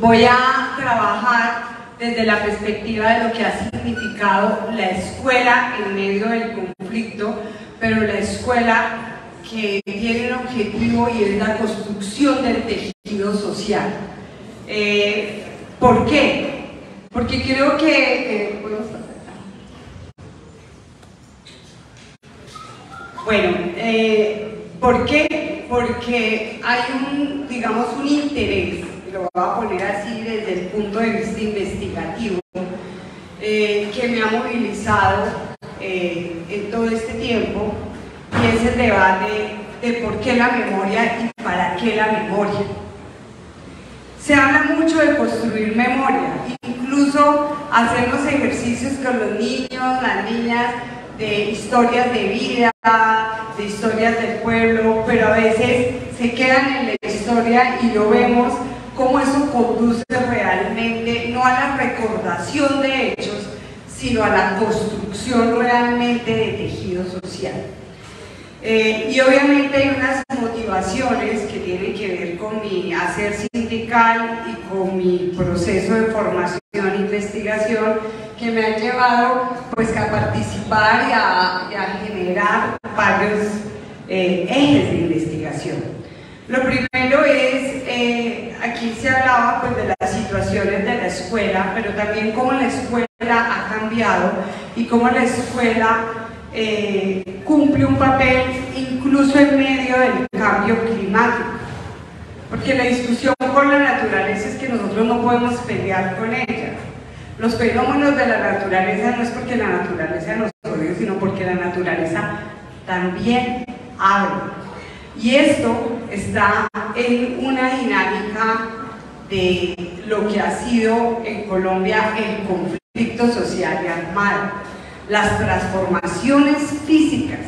voy a trabajar desde la perspectiva de lo que ha significado la escuela en medio del conflicto, pero la escuela que tiene un objetivo y es la construcción del tejido social. ¿Por qué? Porque creo que... ¿por qué? Porque hay un interés, lo voy a poner así desde el punto de vista investigativo, que me ha movilizado en todo este tiempo, y es el debate de por qué la memoria y para qué la memoria. Se habla mucho de construir memoria, incluso hacemos ejercicios con los niños, las niñas, de historias de vida, de historias del pueblo, pero a veces se quedan en la historia y no vemos cómo eso conduce realmente, no a la recordación de hechos, sino a la construcción realmente de tejido social. Y obviamente hay unas motivaciones que tienen que ver con mi hacer sindical y con mi proceso de formación e investigación que me han llevado pues a participar y a generar varios ejes de investigación. Lo primero es, aquí se hablaba pues de las situaciones de la escuela, pero también cómo la escuela ha cambiado y cómo la escuela cumple un papel incluso en medio del cambio climático, porque la discusión con la naturaleza es que nosotros no podemos pelear con ella. Los fenómenos de la naturaleza no es porque la naturaleza nos odie, sino porque la naturaleza también habla. Y esto está en una dinámica de lo que ha sido en Colombia el conflicto social y armado. Las transformaciones físicas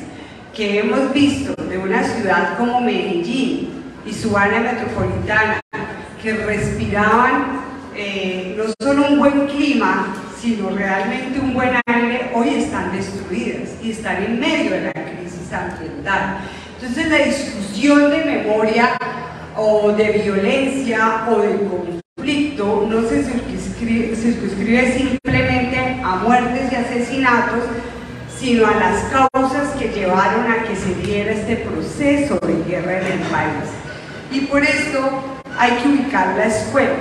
que hemos visto de una ciudad como Medellín y su área metropolitana, que respiraban no solo un buen clima, sino realmente un buen aire, hoy están destruidas y están en medio de la crisis ambiental. Entonces la discusión de memoria o de violencia o de conflicto no se circunscribe simplemente a muertes y asesinatos, sino a las causas que llevaron a que se diera este proceso de guerra en el país. Y por esto hay que ubicar la escuela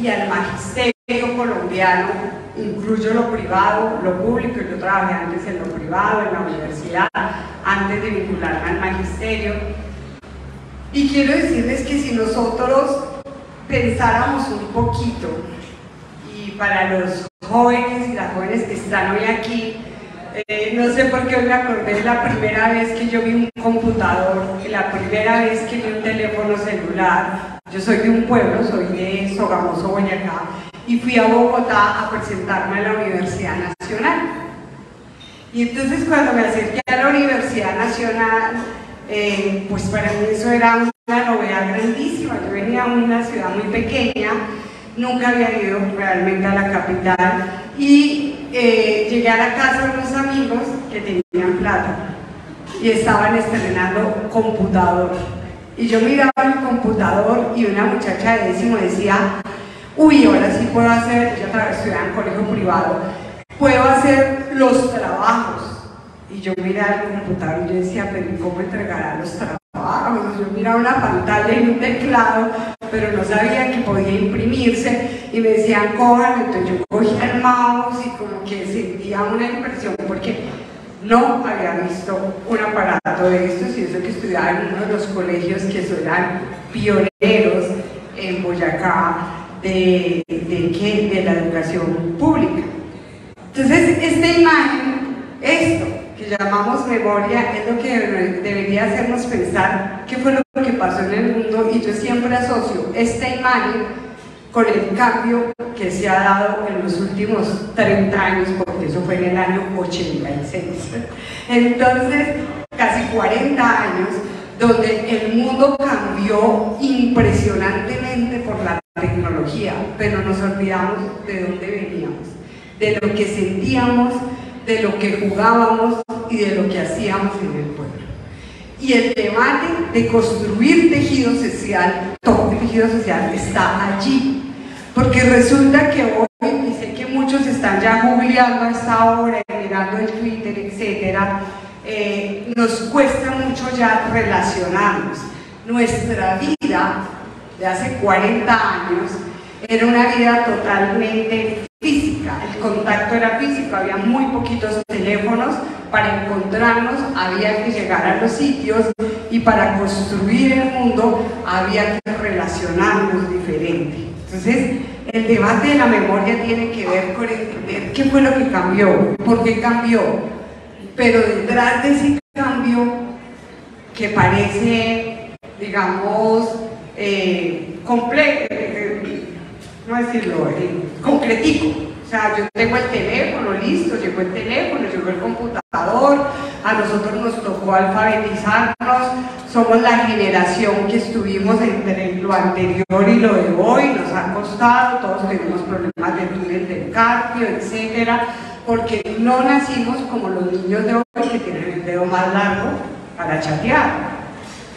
y al magisterio colombiano, incluyo lo privado, lo público. Yo trabajé antes en lo privado, en la universidad, antes de vincularme al magisterio. Y quiero decirles que si nosotros pensáramos un poquito, y para los jóvenes y las jóvenes que están hoy aquí, no sé por qué hoy me acordé de la primera vez que yo vi un computador, la primera vez que vi un teléfono celular. Yo soy de un pueblo, soy de Sogamoso, Boyacá, y fui a Bogotá a presentarme a la Universidad Nacional. Y entonces cuando me acerqué a la Universidad Nacional, pues para mí eso era una novedad grandísima. Yo venía de una ciudad muy pequeña, nunca había ido realmente a la capital, y llegué a la casa de unos amigos que tenían plata y estaban estrenando computador. Y yo miraba el computador y una muchacha de décimo decía: uy, ahora sí puedo hacer, yo estudiaba en colegio privado, puedo hacer los trabajos. Y yo miraba el computador y yo decía: pero ¿cómo entregará los trabajos? Yo miraba una pantalla y un teclado, pero no sabía que podía imprimirse, y me decían: cójalo. Entonces yo cogía el mouse y como que sentía una impresión, porque no había visto un aparato de estos, y eso que estudiaba en uno de los colegios que eran pioneros en Boyacá de la educación pública. Entonces esta imagen, esto que llamamos memoria, es lo que debería hacernos pensar qué fue lo que pasó en el mundo, y yo siempre asocio esta imagen con el cambio que se ha dado en los últimos 30 años, porque eso fue en el año 86. Entonces, casi 40 años, donde el mundo cambió impresionantemente por la tecnología, pero nos olvidamos de dónde veníamos, de lo que sentíamos, de lo que jugábamos y de lo que hacíamos en el pueblo. Y el debate de construir tejido social, todo tejido social está allí, Porque resulta que hoy, y sé que muchos están ya googleando a esta hora, mirando el Twitter, etcétera, nos cuesta mucho ya relacionarnos. Nuestra vida de hace 40 años era una vida totalmente física, el contacto era físico, había muy poquitos teléfonos, para encontrarnos había que llegar a los sitios y para construir el mundo había que relacionarnos diferente. Entonces, el debate de la memoria tiene que ver con entender qué fue lo que cambió, por qué cambió, pero detrás de ese cambio que parece, digamos, complejo, no decirlo, concretico. O sea, yo tengo el teléfono, listo, llegó el teléfono, llegó el computador, a nosotros nos tocó alfabetizarnos, somos la generación que estuvimos entre lo anterior y lo de hoy, nos ha costado, todos tenemos problemas de túnel del carpio, etcétera, porque no nacimos como los niños de hoy que tienen el dedo más largo para chatear.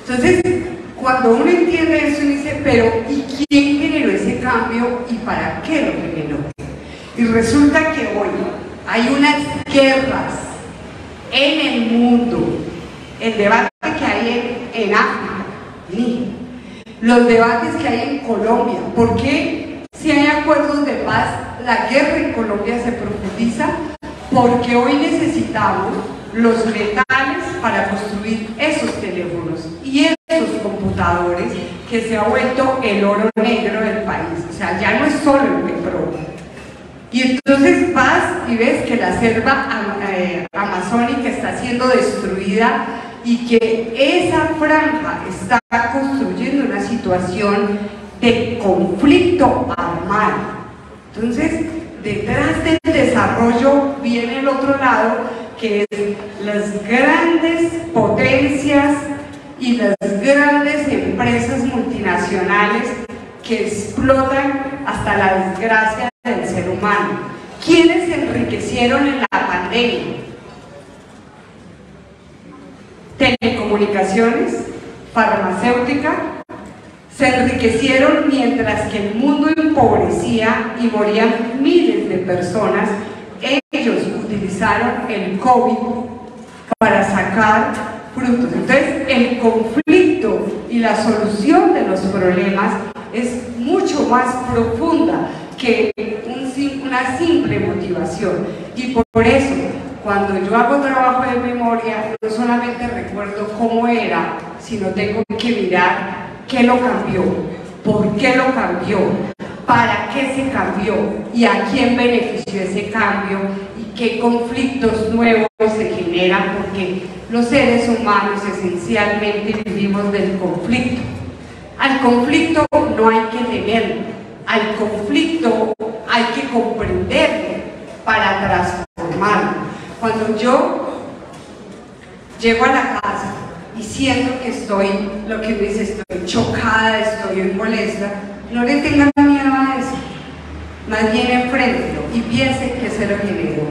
Entonces, cuando uno entiende eso, dice, pero ¿y quién generó ese cambio y para qué lo generó? Y resulta que hoy hay unas guerras en el mundo, el debate que hay en África, los debates que hay en Colombia. ¿Por qué si hay acuerdos de paz, la guerra en Colombia se profundiza? Porque hoy necesitamos los metales para construir esos teléfonos y esos computadores, que se ha vuelto el oro negro del país. O sea, ya no es solo el petróleo. Y entonces vas y ves que la selva amazónica está siendo destruida y que esa franja está construyendo una situación de conflicto armado. Entonces, detrás del desarrollo viene el otro lado, que es las grandes potencias y las grandes empresas multinacionales que explotan hasta la desgracia del ser humano. ¿Quiénes se enriquecieron en la pandemia? Telecomunicaciones, farmacéutica, se enriquecieron mientras que el mundo empobrecía y morían miles de personas. Ellos utilizaron el COVID para sacar frutos. Entonces, el conflicto y la solución de los problemas es mucho más profunda que una simple motivación. Y por eso, cuando yo hago trabajo de memoria, no solamente recuerdo cómo era, sino tengo que mirar qué lo cambió, por qué lo cambió, para qué se cambió y a quién benefició ese cambio y qué conflictos nuevos se generan, porque los seres humanos esencialmente vivimos del conflicto. Al conflicto no hay que temerlo, al conflicto hay que comprenderlo para transformarlo. Cuando yo llego a la casa y siento que estoy, lo que uno dice, estoy chocada, estoy molesta, no le tengan miedo a eso, más bien enfréntelo y piense que se lo generó.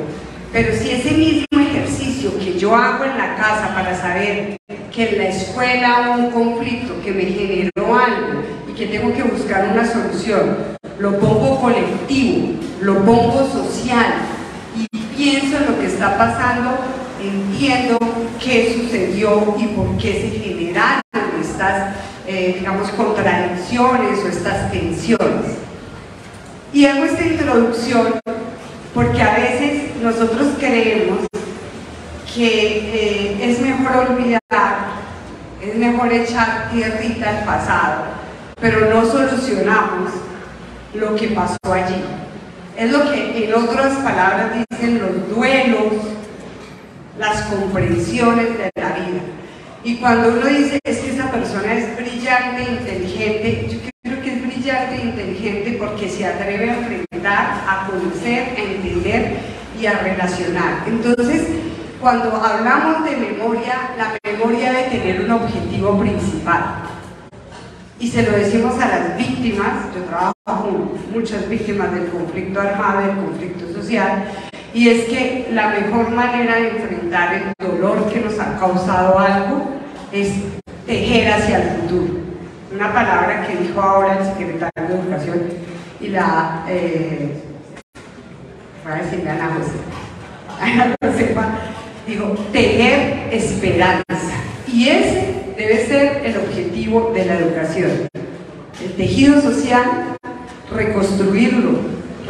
Pero si ese mismo ejercicio que yo hago en la casa para saber que en la escuela hubo un conflicto que me generó algo y que tengo que buscar una solución, lo pongo colectivo, lo pongo social y pienso en lo que está pasando, entiendo qué sucedió y por qué se generaron estas, digamos, contradicciones o estas tensiones. Y hago esta introducción porque a veces nosotros creemos que es mejor olvidar, es mejor echar tierrita al pasado, pero no solucionamos lo que pasó allí. Es lo que en otras palabras dicen los duelos, las comprensiones de la vida. Y cuando uno dice es que esa persona es brillante, inteligente, yo creo que es brillante e inteligente porque se atreve a enfrentar, a conocer, a entender y a relacionar. Entonces, cuando hablamos de memoria, la memoria debe tener un objetivo principal. Y se lo decimos a las víctimas, yo trabajo con muchas víctimas del conflicto armado, del conflicto social, y es que la mejor manera de enfrentar el dolor que nos ha causado algo es tejer hacia el futuro. Una palabra que dijo ahora el secretario de Educación, y la, voy a decirle a Ana Josefa, digo, tejer esperanza. Y ese debe ser el objetivo de la educación. El tejido social, reconstruirlo,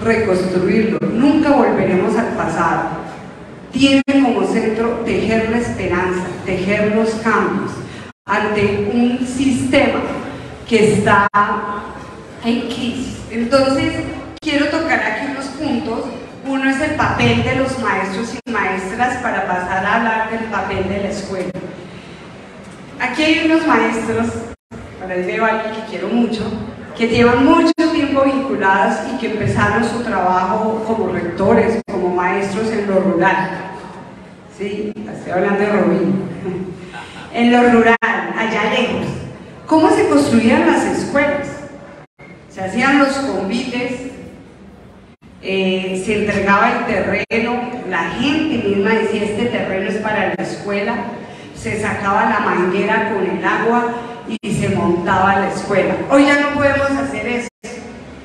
reconstruirlo. Nunca volveremos al pasado. Tiene como centro tejer la esperanza, tejer los cambios ante un sistema que está en crisis. Entonces, quiero tocar aquí unos puntos. Uno es el papel de los maestros y maestras para pasar a hablar del papel de la escuela. Aquí hay unos maestros, por ahí veo a alguien que quiero mucho, que llevan mucho tiempo vinculados y que empezaron su trabajo como rectores, como maestros en lo rural. Sí, estoy hablando de Robin. En lo rural, allá lejos. ¿Cómo se construían las escuelas? Se hacían los convites, se entregaba el terreno, la gente misma decía, este terreno es para la escuela, se sacaba la manguera con el agua y se montaba la escuela. Hoy ya no podemos hacer eso,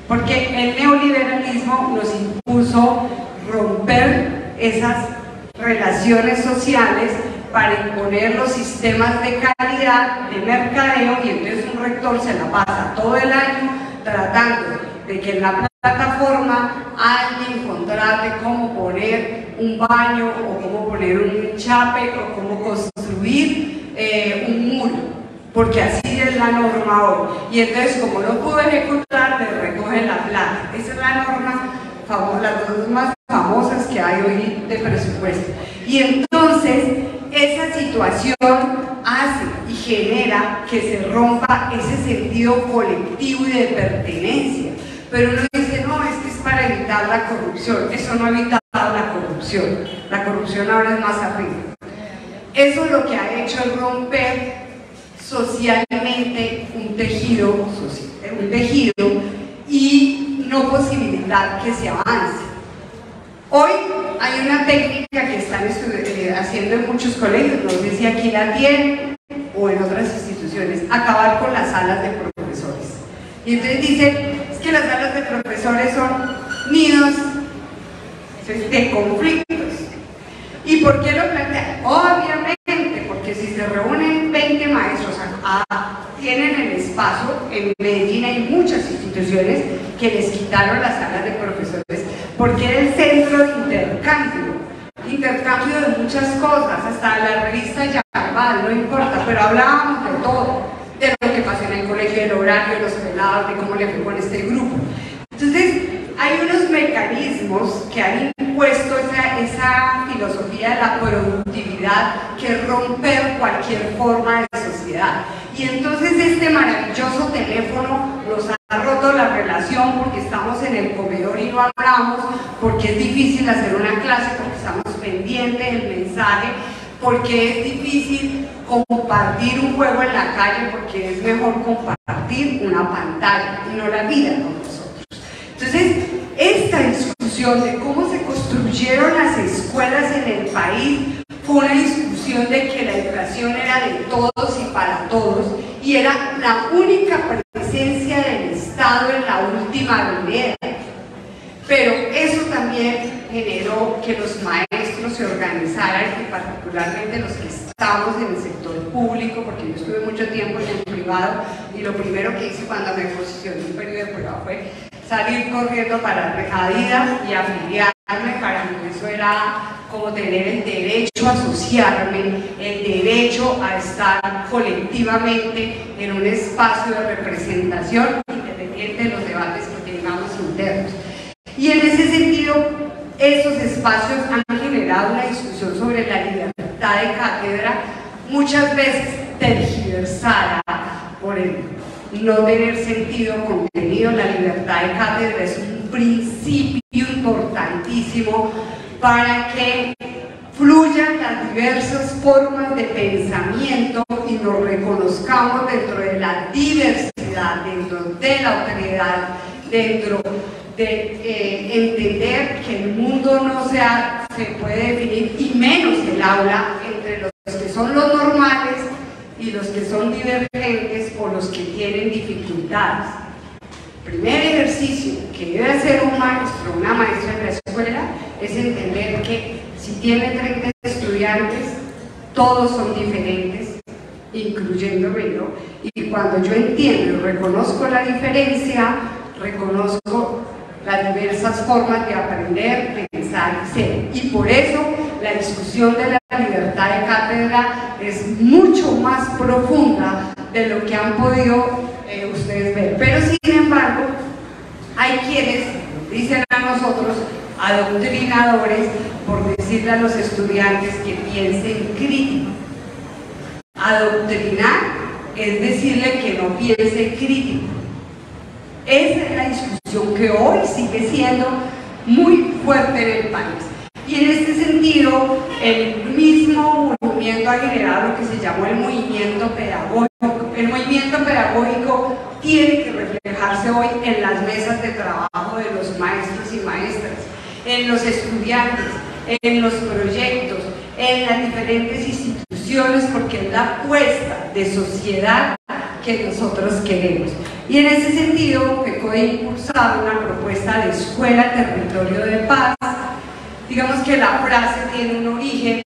porque el neoliberalismo nos impuso romper esas relaciones sociales para imponer los sistemas de calidad, de mercadeo, y entonces un rector se la pasa todo el año tratando de que en la plataforma alguien contrate cómo poner un baño o cómo poner un chape o cómo construir un muro, porque así es la norma hoy. Y entonces, como no pudo ejecutar, le recogen la plata. Esa es la norma, las dos más famosas que hay hoy de presupuesto. Y entonces esa situación hace y genera que se rompa ese sentido colectivo y de pertenencia. Pero uno dice, no, es que es para evitar la corrupción. Eso no ha evitado la corrupción. La corrupción ahora es más arriba. Eso lo que ha hecho es romper socialmente un tejido y no posibilitar que se avance. Hoy hay una técnica que están haciendo en muchos colegios, no sé si aquí la tienen o en otras instituciones, acabar con las salas de profesores. Y entonces dicen, es que las salas de profesores son nidos de conflictos. ¿Y por qué lo plantean? Obviamente, porque si se reúnen 20 maestros, tienen el espacio, en Medellín hay muchas instituciones que les quitaron las salas de profesores, porque era el centro de intercambio de muchas cosas, hasta la revista Yarval, no importa, pero hablábamos de todo, de lo que pasó en el colegio, del horario, de los pelados, de cómo le fue con este grupo. Entonces, hay unos mecanismos que han impuesto esa filosofía de la productividad, que es romper cualquier forma de sociedad. Y entonces este maravilloso teléfono nos ha roto la relación, porque estamos en el comedor y no hablamos, porque es difícil hacer una clase, porque estamos pendientes del mensaje, porque es difícil compartir un juego en la calle, porque es mejor compartir una pantalla y no la vida con nosotros. Entonces, esta discusión de cómo se construyeron las escuelas en el país fue una discusión de que la educación era de todos y para todos, y era la única presencia del Estado en la última vereda. Pero eso también generó que los maestros se organizaran, y particularmente los que estamos en el sector público, porque yo estuve mucho tiempo en el privado, y lo primero que hice cuando me posicioné en un periodo de prueba fue salir corriendo para Adida y afiliarme. Para mí eso era como tener el derecho a asociarme, el derecho a estar colectivamente en un espacio de representación independiente de los debates que tengamos internos. Y en ese sentido, esos espacios han generado una discusión sobre la libertad de cátedra, muchas veces tergiversada por el no tener sentido contenido. La libertad de cátedra es un principio importantísimo para que fluyan las diversas formas de pensamiento y nos reconozcamos dentro de la diversidad, dentro de la autoridad, dentro de entender que el mundo no se puede definir, y menos el aula, entre los que son los normales y los que son divergentes o los que tienen dificultades. primer ejercicio que debe hacer un maestro, una maestra en la escuela, es entender que si tiene 30 estudiantes, todos son diferentes, incluyéndome yo, y cuando yo entiendo y reconozco la diferencia, reconozco las diversas formas de aprender, pensar y ser. Y por eso la discusión de la libertad de cátedra es mucho más profunda de lo que han podido ustedes ver. Pero sin embargo, hay quienes dicen a nosotros, adoctrinadores, por decirle a los estudiantes que piensen crítico. Adoctrinar es decirle que no piense crítico. Esa es la discusión que hoy sigue siendo muy fuerte en el país. Y en este sentido, el mismo movimiento ha generado lo que se llamó el movimiento pedagógico. El movimiento pedagógico tiene que reflejarse hoy en las mesas de trabajo de los maestros y maestras, en los estudiantes, en los proyectos, en las diferentes instituciones, porque es la apuesta de sociedad que nosotros queremos. Y en ese sentido, FECODE ha impulsado una propuesta de escuela territorio de paz. Digamos que la frase tiene un origen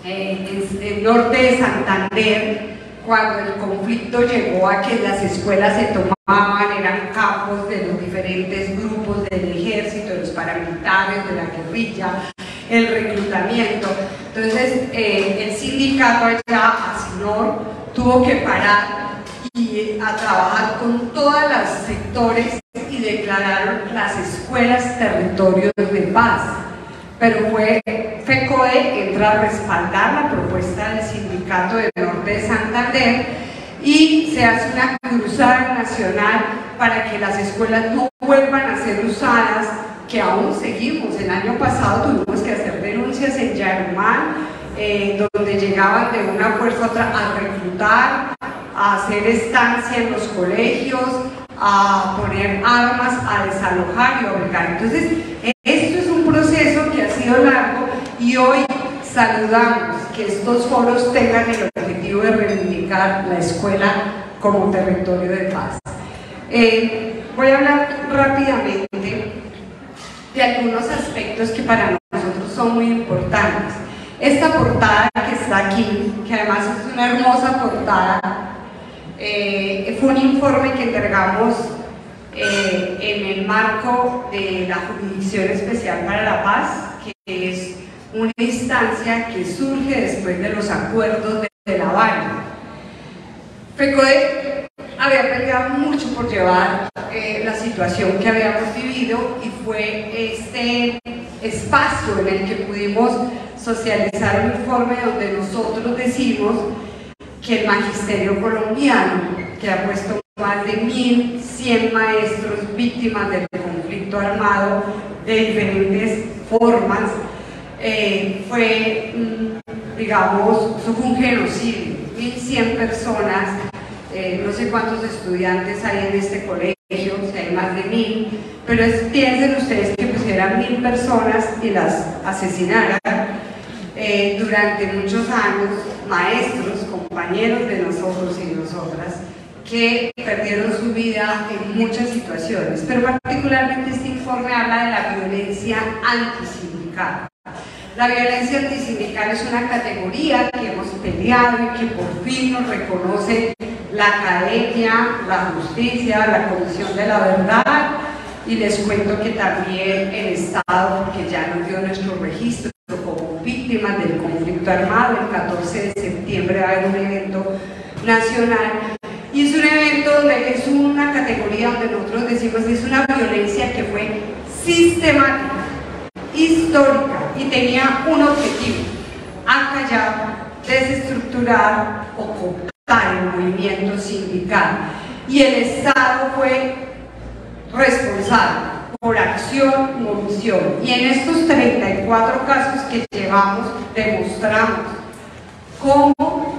en el norte de Santander, cuando el conflicto llegó a que las escuelas se tomaban, eran campos de los diferentes grupos del ejército, de los paramilitares, de la guerrilla, el reclutamiento. Entonces el sindicato allá, ASINOR, tuvo que parar y a trabajar con todos los sectores y declararon las escuelas territorios de paz. Pero fue FECODE entra a respaldar la propuesta del sindicato del norte de Santander y se hace una cruzada nacional para que las escuelas no vuelvan a ser usadas, que aún seguimos. El año pasado tuvimos que hacer denuncias en Yarumal, donde llegaban de una fuerza a otra a reclutar, a hacer estancia en los colegios, a poner armas, a desalojar y a obligar. Entonces, esto es un proceso que ha sido largo y hoy saludamos que estos foros tengan el objetivo de reivindicar la escuela como territorio de paz. Voy a hablar rápidamente de algunos aspectos que para nosotros son muy importantes. Esta portada que está aquí, que además es una hermosa portada, fue un informe que entregamos en el marco de la Jurisdicción Especial para la Paz, que es una instancia que surge después de los acuerdos de La Habana. FECODE había peleado mucho por llevar la situación que habíamos vivido y fue este espacio en el que pudimos socializar un informe donde nosotros decimos que el magisterio colombiano, que ha puesto más de 1.100 maestros víctimas del conflicto armado de diferentes formas, fue, digamos, eso fue un genocidio. 1.100 personas, no sé cuántos estudiantes hay en este colegio, si hay más de 1.000, pero piensen ustedes que pusieran 1.000 personas y las asesinaran durante muchos años, maestros, compañeros de nosotros y nosotras, que perdieron su vida en muchas situaciones, pero particularmente este informe habla de la violencia antisindical. La violencia antisindical es una categoría que hemos peleado y que por fin nos reconoce la academia, la justicia, la Comisión de la Verdad, y les cuento que también el Estado, que ya nos dio nuestro registro como víctimas del conflicto armado. El 14 de septiembre va a haber un evento nacional y es un evento donde es una categoría donde nosotros decimos que es una violencia que fue sistemática, histórica y tenía un objetivo: acallar, desestructurar o cooptar el movimiento sindical, y el Estado fue responsable por acción y omisión, y en estos 34 casos que llevamos demostramos cómo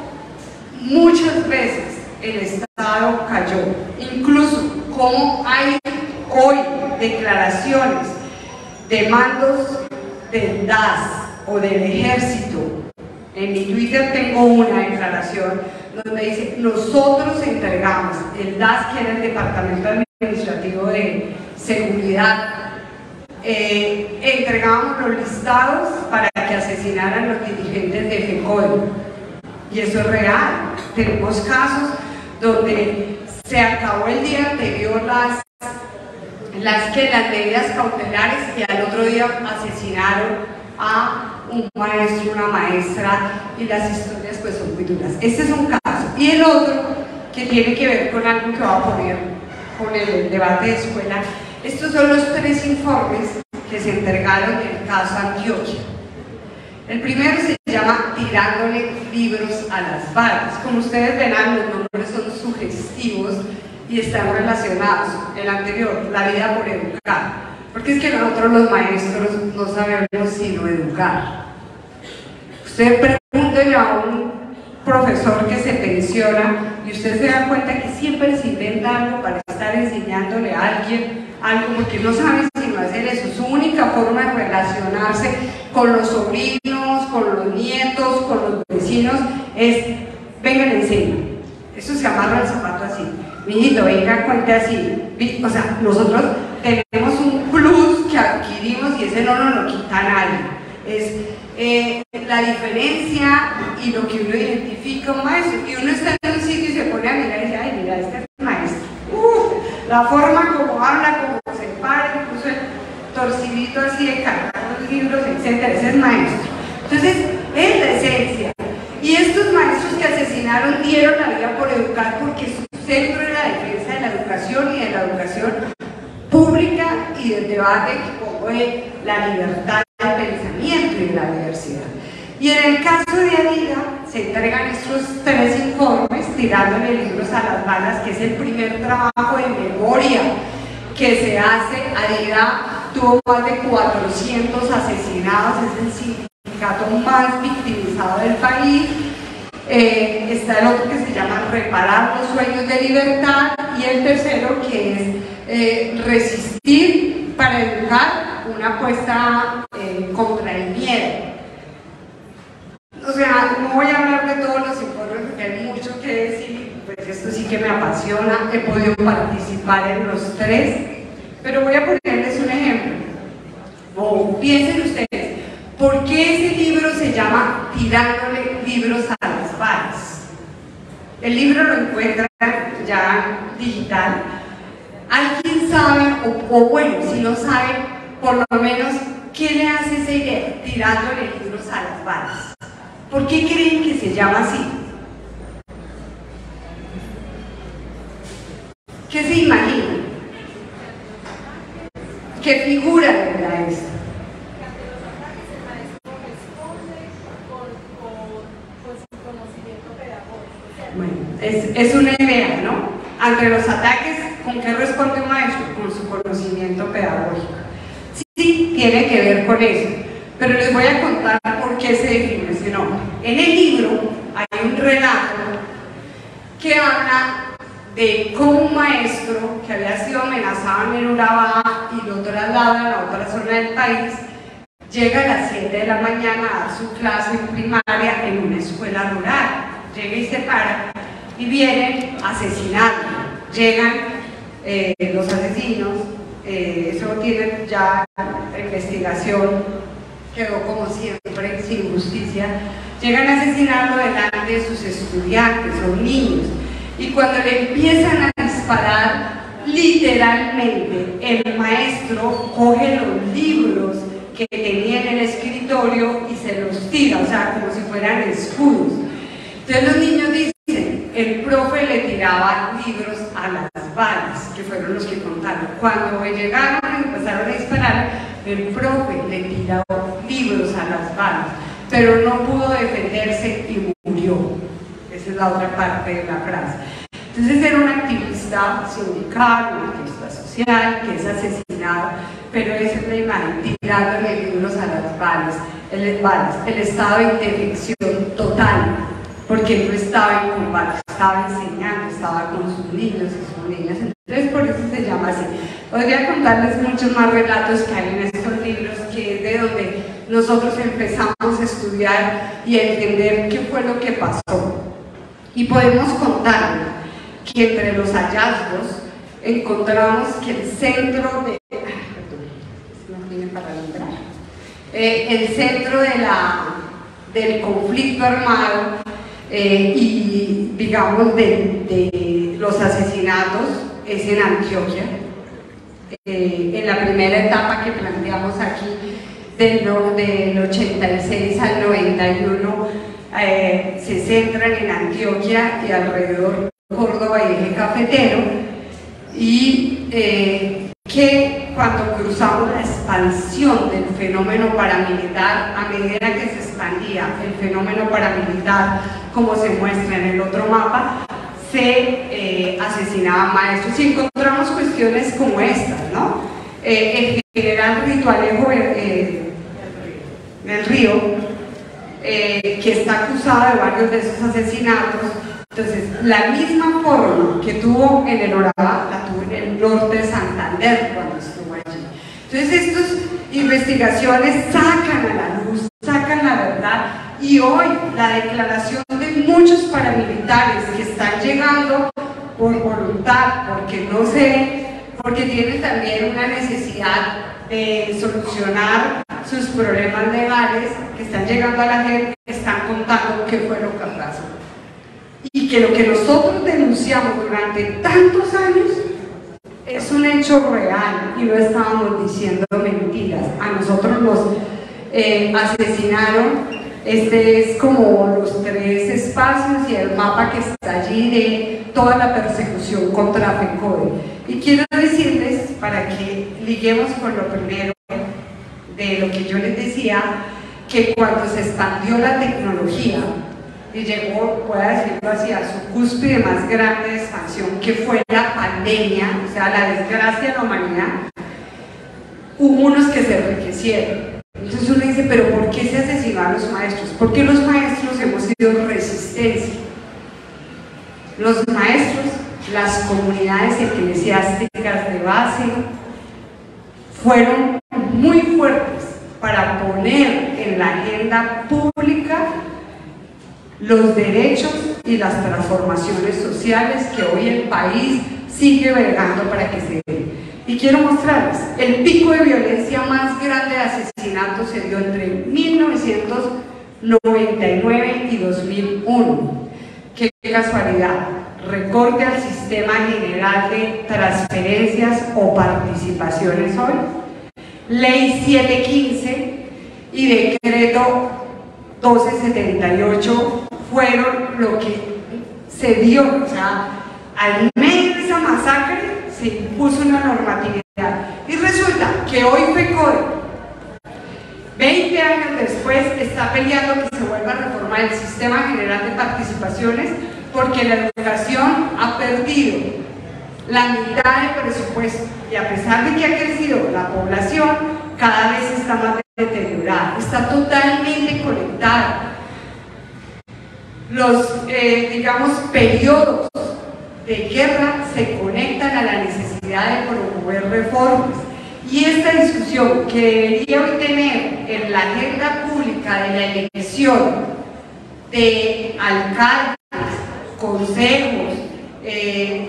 muchas veces el Estado cayó, incluso cómo hay hoy declaraciones de mandos del DAS o del Ejército. En mi Twitter tengo una declaración donde dice: nosotros entregamos, el DAS, que era el Departamento administrativo de seguridad. Entregábamos los listados para que asesinaran los dirigentes de FECODE. Y eso es real. Tenemos casos donde se acabó el día anterior las medidas cautelares y al otro día asesinaron a un maestro, una maestra, y las historias pues son muy duras. Este es un caso. Y el otro, que tiene que ver con algo que va a poner con el debate de escuela. Estos son los 3 informes que se entregaron del caso Antioquia. El primero se llama Tirándole libros a las balas. Como ustedes verán, los nombres son sugestivos y están relacionados. El anterior, La vida por educar. Porque es que nosotros los maestros no sabemos sino educar. Usted pregúntele a un profesor que se pensiona y usted se da cuenta que siempre se inventa algo para estar enseñándole a alguien algo, porque no sabe sino hacer eso. Su única forma de relacionarse con los sobrinos, con los nietos, con los vecinos es: venga, le enseño. Eso se amarra el zapato así. Mijito, venga, cuente así. O sea, nosotros tenemos un plus que adquirimos y ese no nos lo quita nadie. Es la diferencia y lo que uno identifica un maestro. Y uno está en un sitio y se pone a mirar y dice: ay, mira, este es maestro. La forma como habla, como se para, incluso el torcidito así de cargar los libros, etcétera, ese es maestro. Entonces, es la esencia. Y estos maestros que asesinaron dieron la vida por educar, porque su centro era la defensa de la educación y de la educación pública y del debate como de la libertad de pensamiento y de la diversidad. Y en el caso de Adira se entregan estos 3 informes, Tirándole libros a las balas, que es el primer trabajo de memoria que se hace. Adira tuvo más de 400 asesinados, es el sindicato más victimizado del país. Está el otro que se llama Reparar los sueños de libertad, y el tercero que es Resistir para educar, una apuesta contra el miedo. O sea, no voy a hablar de todos los informes porque hay mucho que decir, pues esto sí que me apasiona, he podido participar en los 3, pero voy a ponerles un ejemplo. Piensen ustedes, ¿por qué ese libro se llama Tirándole libros a las balas? El libro lo encuentran ya digital. ¿Alguien sabe, o bueno, si no sabe, por lo menos, qué le hace esa idea? Tirándole libros a las balas. ¿Por qué creen que se llama así? ¿Qué se imaginan? ¿Qué figura tendrá esto? Bueno, es una idea, ¿no? Ante los ataques, ¿con qué responde un maestro? Con su conocimiento pedagógico. Sí, tiene que ver con eso. Pero les voy a contar por qué se define ese nombre. En el libro hay un relato que habla de cómo un maestro que había sido amenazado en el Urabá y lo trasladan a otra zona del país, llega a las 7 de la mañana a dar su clase en primaria en una escuela rural. Llega y se para y vienen a asesinarlo. Llegan los asesinos, eso tiene ya la investigación, quedó como siempre, sin justicia. Llegan a asesinarlo delante de sus estudiantes, son niños, y cuando le empiezan a disparar, literalmente el maestro coge los libros que tenía en el escritorio y se los tira, o sea, como si fueran escudos. Entonces los niños dicen, el profe le tiraba libros a las balas, que fueron los que contaron. Cuando llegaron y empezaron a disparar, el profe le tiró libros a las balas, pero no pudo defenderse y murió. Esa es la otra parte de la frase. Entonces era un activista sindical, un activista social, que es asesinado, pero esa es la imagen, tirándole libros a las balas, el estado de indefensión total, porque no estaba en combate, estaba enseñando, estaba con sus niños y sus niñas. Entonces por eso se llama así. Podría contarles muchos más relatos que hay en estos libros, que es de donde nosotros empezamos a estudiar y a entender qué fue lo que pasó. Y podemos contar que entre los hallazgos encontramos que el centro del conflicto armado y digamos de los asesinatos es en Antioquia. En la primera etapa que planteamos aquí, del 86 al 91, se centran en Antioquia y alrededor de Córdoba y eje cafetero, y que cuando cruzamos la expansión del fenómeno paramilitar, a medida que se expandía el fenómeno paramilitar, como se muestra en el otro mapa, se asesinaban maestros, y encontramos cuestiones como estas, ¿no? El general Ritualejo del Río, que está acusado de varios de esos asesinatos. Entonces, la misma forma que tuvo en el Oraba, la tuvo en el norte de Santander cuando estuvo allí. Entonces, estas investigaciones sacan a la luz, sacan la verdad, y hoy la declaración de muchos paramilitares que están llegando por voluntad, porque tienen también una necesidad de solucionar sus problemas legales, que están llegando a la gente, están contando qué fue lo que pasó. Y que lo que nosotros denunciamos durante tantos años es un hecho real y no estábamos diciendo mentiras. A nosotros nos asesinaron. Este es como los 3 espacios y el mapa que está allí de toda la persecución contra FECODE. Y quiero decirles, para que liguemos con lo primero de lo que yo les decía, que cuando se expandió la tecnología y llegó, voy a decirlo así, a su cúspide más grande de expansión, que fue la pandemia, o sea, la desgracia de la humanidad, hubo unos que se enriquecieron. Entonces uno dice, pero ¿por qué se asesinó a los maestros? Porque los maestros hemos sido resistencia. Los maestros, las comunidades eclesiásticas de base, fueron muy fuertes para poner en la agenda pública los derechos y las transformaciones sociales que hoy el país sigue bregando para que se den. Y quiero mostrarles, el pico de violencia más grande de asesinatos se dio entre 1999 y 2001. Qué casualidad, recorte al sistema general de transferencias o participaciones hoy, ley 715 y decreto 1278 fueron lo que se dio, o sea, al medio de esa masacre se impuso una normatividad. Y resulta que hoy FECODE, 20 años después, está peleando que se vuelva a reformar el sistema general de participaciones, porque la educación ha perdido la mitad del presupuesto, y a pesar de que ha crecido la población, cada vez está más deteriorada, está totalmente conectada. Los, digamos, periodos de guerra se conectan a la necesidad de promover reformas, y esta discusión que debería hoy tener en la agenda pública de la elección de alcaldes, consejos,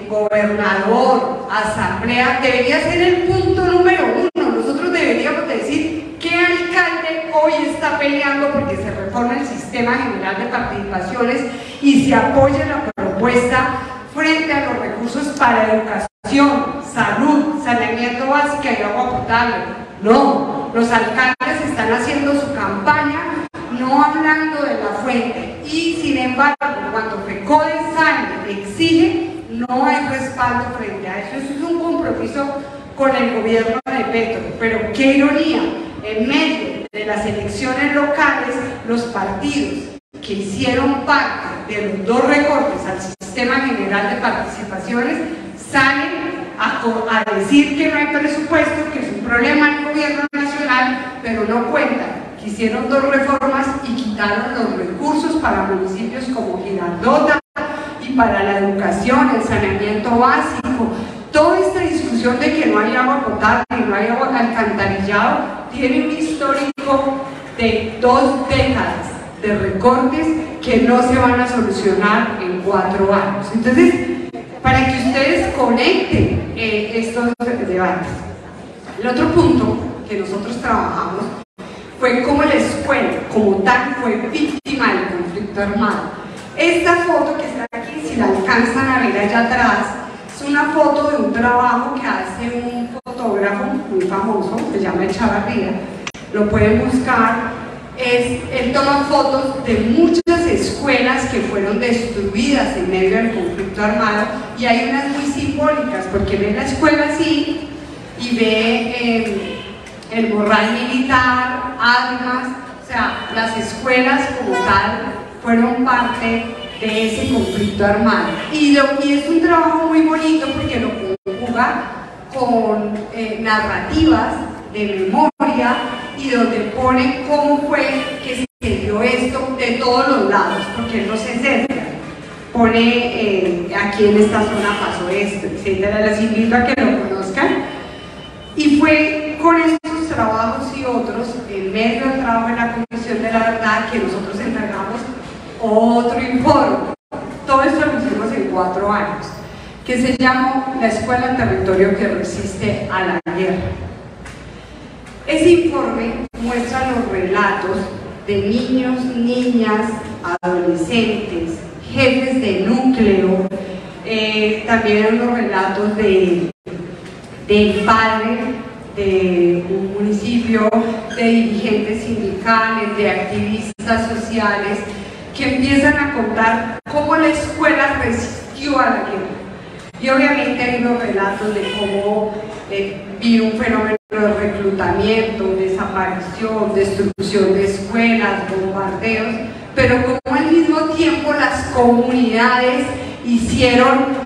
gobernador, asamblea, debería ser el punto número 1. Nosotros deberíamos decir qué alcalde hoy está peleando porque se reforme el sistema general de participaciones y se apoye la propuesta frente a los recursos para educación, salud, saneamiento básico y agua potable. No, los alcaldes están haciendo su campaña no hablando de la fuente, y sin embargo cuando FECODE sale, exige, no hay respaldo frente a eso. Eso es un compromiso con el gobierno de Petro, pero qué ironía, en medio de las elecciones locales, los partidos que hicieron parte de los 2 recortes al sistema general de participaciones salen a decir que no hay presupuesto, que es un problema del gobierno nacional, pero no cuentan que hicieron 2 reformas y quitaron los recursos para municipios como Girardota y para la educación, el saneamiento básico. Toda esta discusión de que no hay agua potable y no hay agua alcantarillado tiene un histórico de 2 décadas de recortes que no se van a solucionar en 4 años. Entonces, para que ustedes conecten estos debates. El otro punto que nosotros trabajamos fue cómo la escuela, como tal, fue víctima del conflicto armado. Esta foto que está aquí, si la alcanzan a ver allá atrás, es una foto de un trabajo que hace un fotógrafo muy famoso, se llama Echavarría, lo pueden buscar. Él toma fotos de muchas escuelas que fueron destruidas en medio del conflicto armado, y hay unas muy simbólicas, porque ve la escuela así y ve el morral militar, armas, o sea, las escuelas como tal fueron parte de ese conflicto armado. Y es un trabajo muy bonito porque lo conjuga con narrativas de memoria, y donde pone cómo fue que se dio esto de todos los lados, porque él no se centra. Pone aquí en esta zona pasó esto, etcétera. Les invito a que lo conozcan. Y fue con estos trabajos y otros, en medio del trabajo en la Comisión de la Verdad, que nosotros entregamos otro informe. Todo esto lo hicimos en 4 años, que se llamó La Escuela Territorio que Resiste a la Guerra. Ese informe muestra los relatos de niños, niñas, adolescentes, jefes de núcleo, también los relatos del padre de un municipio, de dirigentes sindicales, de activistas sociales, que empiezan a contar cómo la escuela resistió a la guerra. Y obviamente hay unos relatos de cómo vino un fenómeno de reclutamiento, desaparición, destrucción de escuelas, bombardeos, pero como al mismo tiempo las comunidades hicieron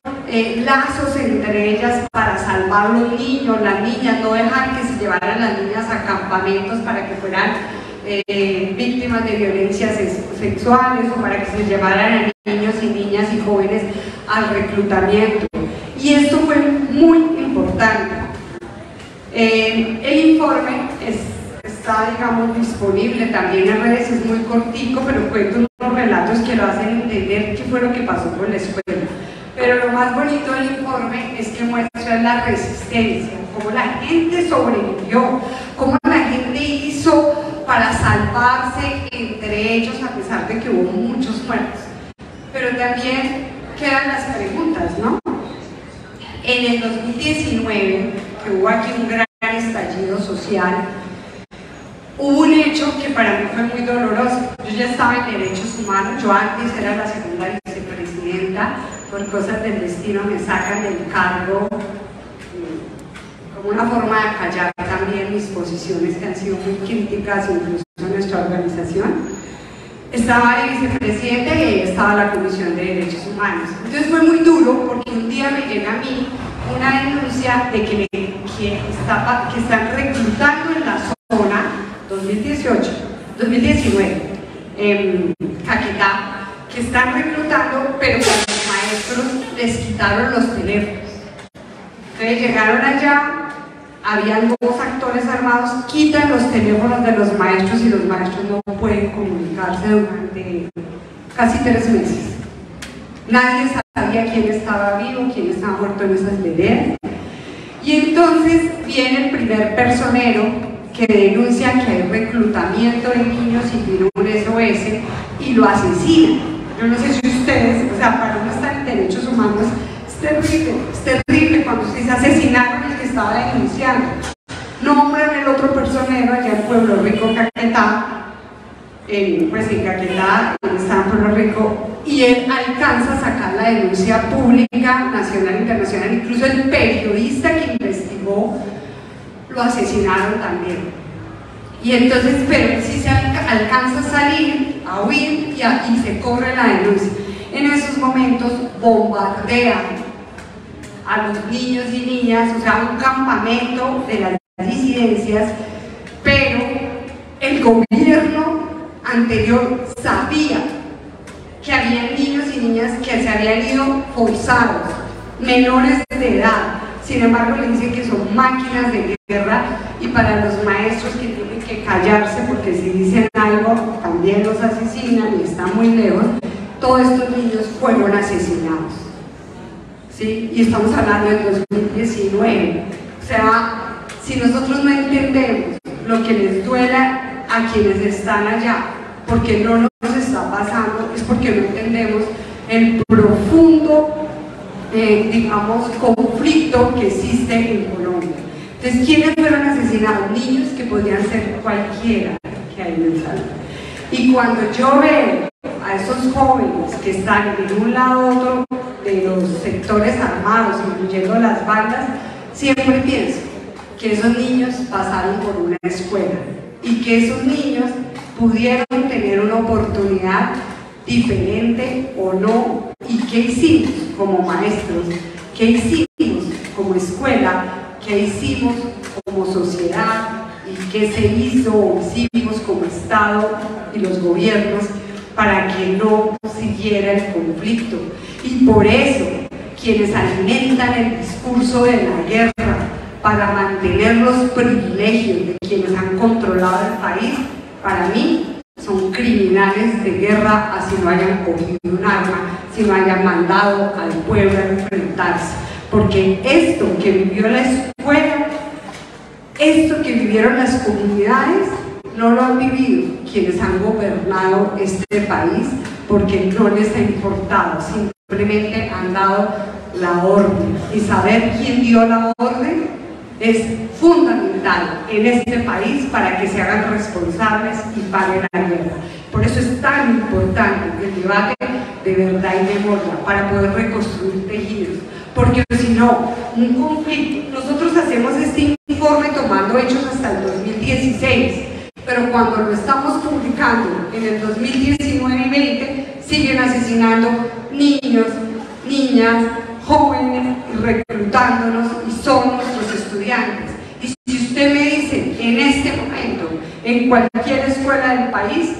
lazos entre ellas para salvar los niños, las niñas, no dejar que se llevaran las niñas a campamentos para que fueran víctimas de violencias sexuales, o para que se llevaran a niños y niñas y jóvenes al reclutamiento. Y esto fue muy importante. El informe está, digamos, disponible también en redes, es muy cortico, pero cuenta unos relatos que lo hacen entender qué fue lo que pasó con la escuela. Pero lo más bonito del informe es que muestra la resistencia, cómo la gente sobrevivió, cómo la gente hizo para salvarse entre ellos, a pesar de que hubo muchos muertos. Pero también quedan las preguntas, ¿no? En el 2019, que hubo aquí un gran estallido social, hubo un hecho que para mí fue muy doloroso. Yo ya estaba en derechos humanos, yo antes era la segunda vicepresidenta, por cosas del destino me sacan del cargo como una forma de callar también mis posiciones, que han sido muy críticas incluso en nuestra organización. Estaba de vicepresidenta y ahí estaba la Comisión de Derechos Humanos. Entonces fue muy duro porque un día me llega a mí una denuncia de que están reclutando en la zona 2019, en Caquetá, que están reclutando, pero a los maestros les quitaron los teléfonos. Entonces llegaron allá, habían 2 actores armados, quitan los teléfonos de los maestros y los maestros no pueden comunicarse durante casi 3 meses. Nadie sabía quién estaba vivo, quién estaba muerto en esas veredas. Y entonces viene el primer personero que denuncia que hay reclutamiento de niños y tiene un SOS y lo asesinan. Yo no sé si ustedes, o sea, para no estar en derechos humanos, es terrible cuando se asesinaron el que estaba denunciando. Nombran el otro personero allá en Pueblo Rico, Caquetá, pues en Caquetá, está en Pueblo Rico, y él alcanza a sacar la denuncia pública, nacional e internacional. Incluso el periodista que investigó lo asesinaron también. Y entonces, pero él sí se alcanza a salir, a huir y se corre la denuncia. En esos momentos bombardean a los niños y niñas, o sea, un campamento de las disidencias, pero el gobierno anterior sabía que había niños y niñas que se habían ido forzados, menores de edad. Sin embargo, le dicen que son máquinas de guerra, y para los maestros que tienen que callarse porque si dicen algo también los asesinan y están muy lejos. Todos estos niños fueron asesinados. ¿sí? Y estamos hablando del 2019. O sea, si nosotros no entendemos lo que les duela a quienes están allá, porque no nos está pasando, es porque no entendemos el profundo, digamos, conflicto que existe en Colombia. Entonces, ¿quiénes fueron asesinados? Niños que podían ser cualquiera que hay en el salón. Y cuando yo veo a esos jóvenes que están en un lado u otro de los sectores armados, incluyendo las bandas, siempre pienso que esos niños pasaron por una escuela y que esos niños pudieron tener una oportunidad diferente o no. ¿Y qué hicimos como maestros? ¿Qué hicimos como escuela? ¿Qué hicimos como sociedad? ¿Y qué se hizo o hicimos como Estado y los gobiernos para que no siguiera el conflicto? Y por eso, quienes alimentan el discurso de la guerra para mantener los privilegios de quienes han controlado el país, para mí son criminales de guerra, así no hayan cogido un arma, si no hayan mandado al pueblo a enfrentarse. Porque esto que vivió la escuela, esto que vivieron las comunidades, no lo han vivido quienes han gobernado este país, porque no les ha importado, simplemente han dado la orden. Y saber quién dio la orden es fundamental en este país para que se hagan responsables y paguen la guerra. Por eso es tan importante el debate de verdad y memoria, para poder reconstruir tejidos. Porque si no, un conflicto, nosotros hacemos este informe tomando hechos hasta el 2016, pero cuando lo estamos publicando en el 2019 y 20, siguen asesinando niños, niñas, jóvenes, reclutándonos, y son nuestros estudiantes. Y si usted me dice en este momento, en cualquier escuela del país,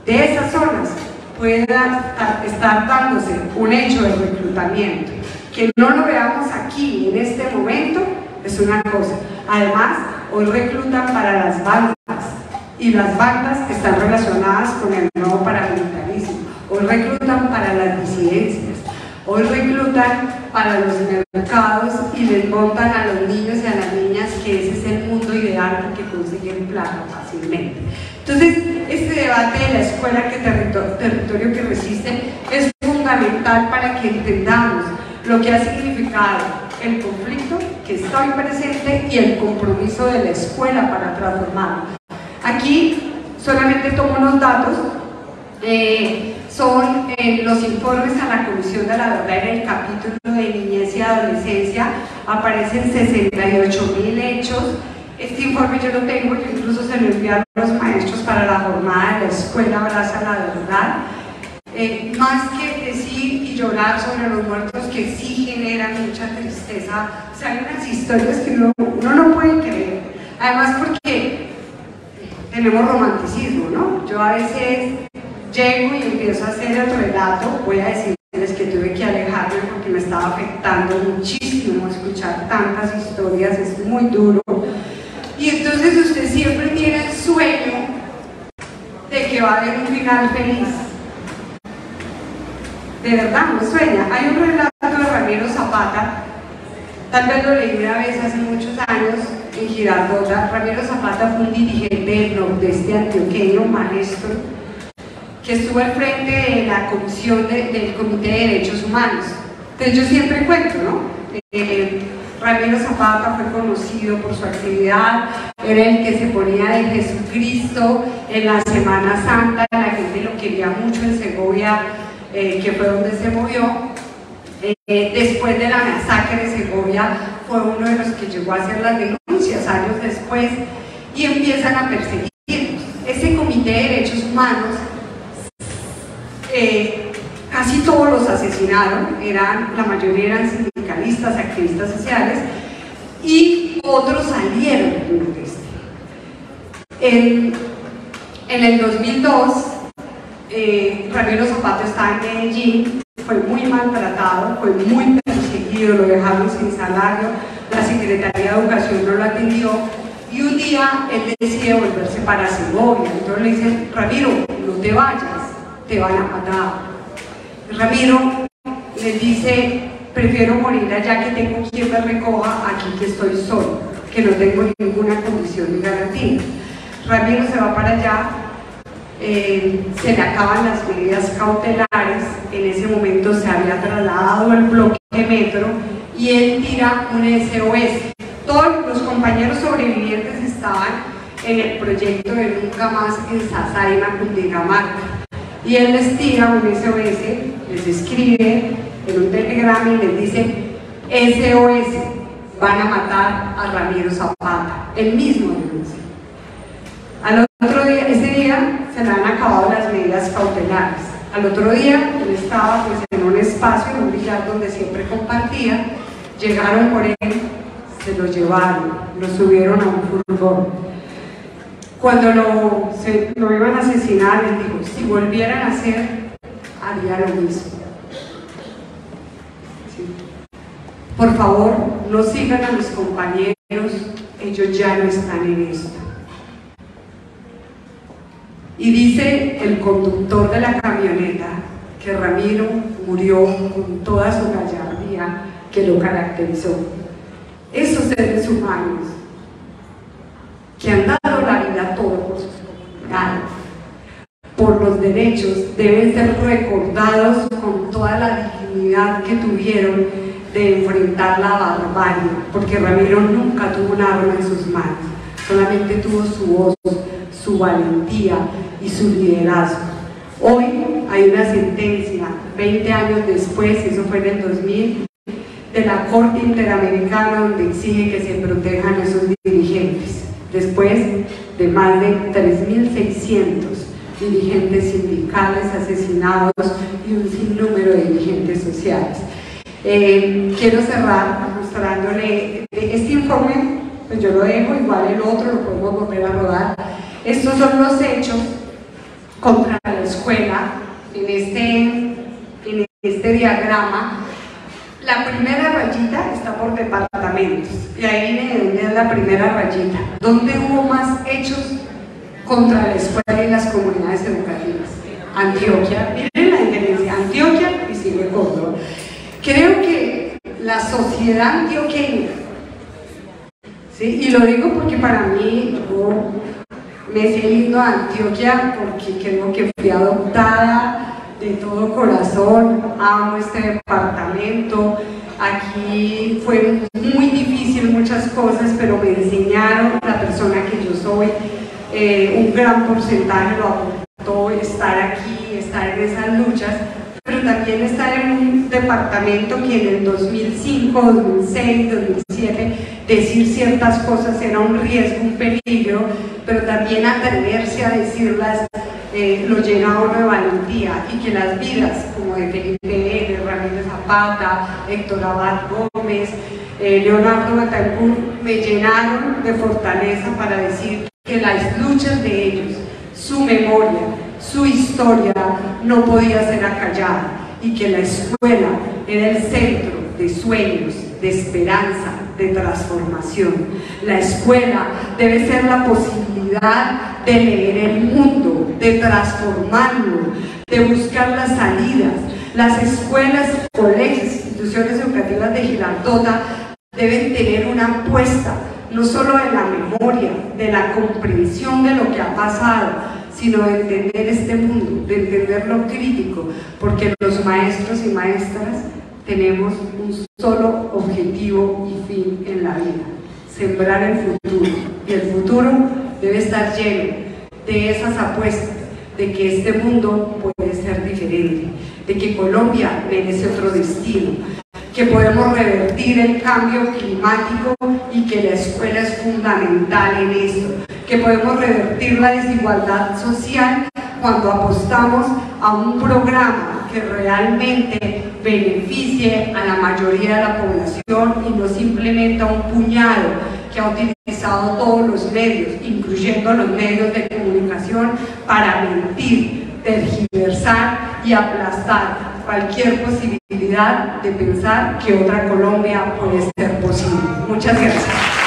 de esas zonas pueda estar dándose un hecho de reclutamiento, que no lo veamos aquí en este momento es una cosa. Además, hoy reclutan para las bandas, y las bandas están relacionadas con el nuevo paramilitarismo. Hoy reclutan para las disidencias, hoy reclutan para los mercados y les montan a los niños y a las niñas que ese es el mundo ideal porque consiguen plata fácilmente. Entonces, este debate de la escuela, que territorio que resiste, es fundamental para que entendamos lo que ha significado el conflicto que está hoy presente y el compromiso de la escuela para transformarlo. Aquí solamente tomo unos datos, son los informes a la Comisión de la Verdad. En el capítulo de niñez y adolescencia aparecen 68.000 hechos. Este informe yo lo tengo, yo incluso se lo envié a los maestros para la jornada de la escuela Abraza la Verdad. Más que decir y llorar sobre los muertos, que sí generan mucha tristeza, o sea, hay unas historias que uno no puede creer, además porque tenemos romanticismo, ¿no? Yo a veces llego y empiezo a hacer el relato, voy a decirles que tuve que alejarme porque me estaba afectando muchísimo escuchar tantas historias, es muy duro, y entonces usted siempre tiene el sueño de que va a haber un final feliz. De verdad, no sueña. Hay un relato de Ramiro Zapata, tal vez lo leí una vez hace muchos años en Girardota. Ramiro Zapata fue un dirigente del nordeste antioqueño, maestro, que estuvo al frente de la comisión del Comité de Derechos Humanos. Entonces yo siempre cuento, ¿no? Ramiro Zapata fue conocido por su actividad, era el que se ponía de Jesucristo en la Semana Santa, la gente lo quería mucho en Segovia, que fue donde se movió. Después de la masacre de Segovia fue uno de los que llegó a hacer las denuncias años después, y empiezan a perseguirnos. Ese Comité de Derechos Humanos, casi todos los asesinaron, la mayoría eran sindicalistas, activistas sociales, y otros salieron del nordeste. En el 2002, Ramiro Zapata estaba en Medellín, fue muy maltratado, fue muy perseguido, lo dejaron sin salario, la Secretaría de Educación no lo atendió, y un día él decide volverse para Segovia. Entonces le dicen: Ramiro, no te vayas, te van a matar. Ramiro les dice: prefiero morir allá que tengo quien me recoja, aquí que estoy solo, que no tengo ninguna condición ni garantía. Ramiro se va para allá, se le acaban las medidas cautelares, en ese momento se había trasladado el bloque metro y él tira un SOS. Todos los compañeros sobrevivientes estaban en el proyecto de Nunca Más en Sasaima, Cundinamarca, y él les tira un SOS, les escribe en un telegrama y les dice: SOS, van a matar a Ramiro Zapata, el mismo denuncia. Al otro día, ese día se le han acabado las medidas cautelares. Al otro día él estaba pues en un espacio, en un billar donde siempre compartía, llegaron por él, se lo llevaron, lo subieron a un furgón. Cuando lo iban a asesinar, él dijo: si volvieran a hacer, haría lo mismo. ¿Sí? Por favor, no sigan a mis compañeros, ellos ya no están en esto. Y dice el conductor de la camioneta que Ramiro murió con toda su gallardía que lo caracterizó. Esos seres humanos que han dado la vida todo por sus comunidades, por los derechos, deben ser recordados con toda la dignidad que tuvieron de enfrentar la barbarie, porque Ramiro nunca tuvo un arma en sus manos, solamente tuvo su voz, su valentía y su liderazgo. Hoy hay una sentencia, 20 años después, eso fue en el 2000, de la Corte Interamericana, donde exige que se protejan a esos dirigentes, después de más de 3.600 dirigentes sindicales asesinados y un sinnúmero de dirigentes sociales. Quiero cerrar mostrándole este informe, pues yo lo dejo, igual el otro lo podemos volver a rodar. Estos son los hechos contra la escuela en este diagrama. La primera rayita está por departamentos y ahí viene la primera rayita. ¿Dónde hubo más hechos contra la escuela y las comunidades educativas? Antioquia, miren la diferencia, Antioquia y sigue Córdoba. Creo que la sociedad antioqueña, ¿sí? Y lo digo porque para mí, yo me sé lindo a Antioquia porque creo que fui adoptada de todo corazón, amo este departamento. Aquí fue muy difícil muchas cosas, pero me enseñaron la persona que yo soy. Un gran porcentaje lo aportó estar aquí, estar en esas luchas, pero también estar en un departamento que en el 2005, 2006, 2007 decir ciertas cosas era un riesgo, un peligro, pero también atreverse a decirlas lo llena a uno de valentía, y que las vidas como de Felipe N., Ramiro Zapata, Héctor Abad Gómez, Leonardo Betancourt me llenaron de fortaleza para decir que las luchas de ellos, su memoria, su historia no podía ser acallada, y que la escuela era el centro de sueños, de esperanza, de transformación. La escuela debe ser la posibilidad de leer el mundo, de transformarlo, de buscar las salidas. Las escuelas, colegios, instituciones educativas de Girardota deben tener una apuesta, no solo de la memoria, de la comprensión de lo que ha pasado, sino de entender este mundo, de entender lo crítico, porque los maestros y maestras tenemos un solo objetivo y fin en la vida: sembrar el futuro, y el futuro debe estar lleno de esas apuestas, de que este mundo puede ser diferente, de que Colombia merece otro destino, que podemos revertir el cambio climático y que la escuela es fundamental en esto, que podemos revertir la desigualdad social cuando apostamos a un programa que realmente beneficie a la mayoría de la población y no simplemente a un puñado que ha utilizado todos los medios, incluyendo los medios de comunicación, para mentir, tergiversar y aplastar cualquier posibilidad de pensar que otra Colombia puede ser posible. Muchas gracias.